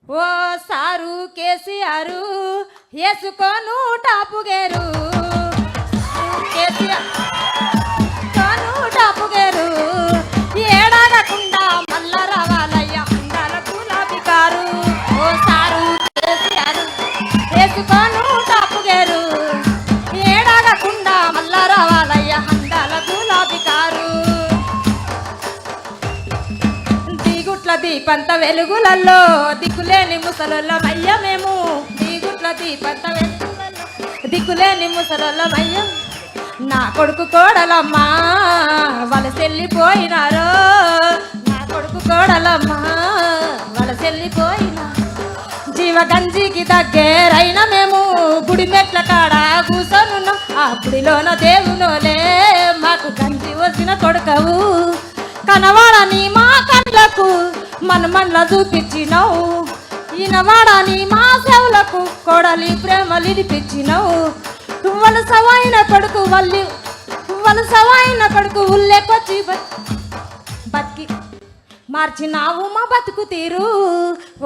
ఓ sir KCR వేసుకోను top gear KCR కోను top gear ఏడాగకుండా మల్ల రావాలయ్య అందాల గులాబీ కారు. ఓ సారు కేసీఆర్ వేసుకోను టాపు గేరు ఏడాగకుండా మల్ల రావాలయ్య అందాల గులాబీ కారు. దిగుట్ల దీపంత వెలుగులలో దిక్కులేని ముసలమయ్య మేము దిగుట్ల దీపంత వెలుగులలో దిక్కులేని ముసలమయ్య. నా కొడుకు కోడలమ్మా వలసెళ్ళిపోయినారో నా కొడుకు కోడలమ్మా వలసెళ్ళిపోయినా. జీవగంజికి దగ్గరైన మేము గుడి మెట్ల కాడ కూసోనున్నాం. ఆ గుడిలోన దేవునోలే మాకు గంజి వచ్చిన కొడుకవు. కనవాడని మా కళ్ళకు మనమన్ల చూపించినావు. ఈనవాడని మా సేవలకు కొడలి ప్రేమలినిపించినావు. వలసవైన కొడుకు వలసవైన కొడుకు ఉల్లెకొచ్చి బతికి మార్చినావు మా బతుకు తీరు.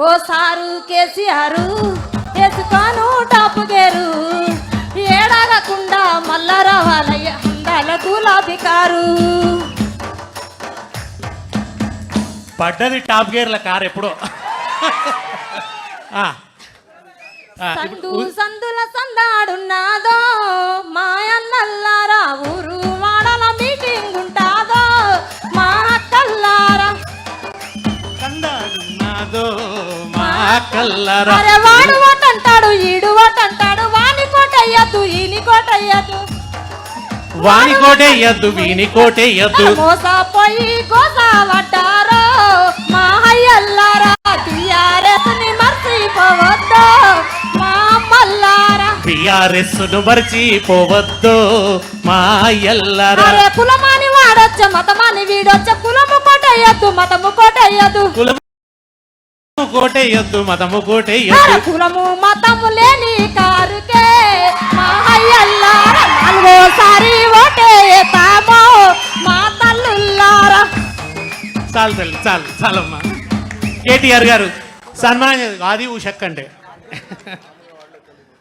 ఓ సారు కేసీఆర్ వేసుకోను టాపు గేరు ఏడాగకుండా మల్ల రావాలయ్య అందాల గులాబీ కారు. పడ్డది టాప్ గేర్ల కారు ఎప్పుడో. సందు సందుల సందాడున్నాదో మా అన్నల్లారా ఊరు వాడల మీటింగ్ ఉంటాదో మా అక్కల్లారా సందాడున్నాదో మా అక్కల్లారా. అరే వాడు వాటంటాడు ఈడు వాటంటాడు వాని కోటయ్యద్దు ఈని కోటయ్యద్దు వాని కోటేయద్దు వీని కోటేయద్దు. మోసపోయి గోసపడ్డారో మా అయ్యల్లారా టిఆర్ఎస్ ని మర్చిపోవద్దు మా అమ్మల్లారా టిఆర్ఎస్ ను మర్చిపోవద్దు మా అయ్యల్లారా. అరే కులమాని వాడొచ్చ మతమాని వీడొచ్చ కులము కోటయ్యద్దు మతము కోటయ్యద్దు కులము కోటేయద్దు మతము కోటేయద్దు. కులము మతము లేని కారుకే మా అయ్యల్లారా నాలుగోసారి ఓటేస్తామో మా తల్లుల్లారా. చాలు తల్లి చాలు చాలమ్మా. కేటీఆర్ గారు సన్మానం ఆది ఉషక్ అంటే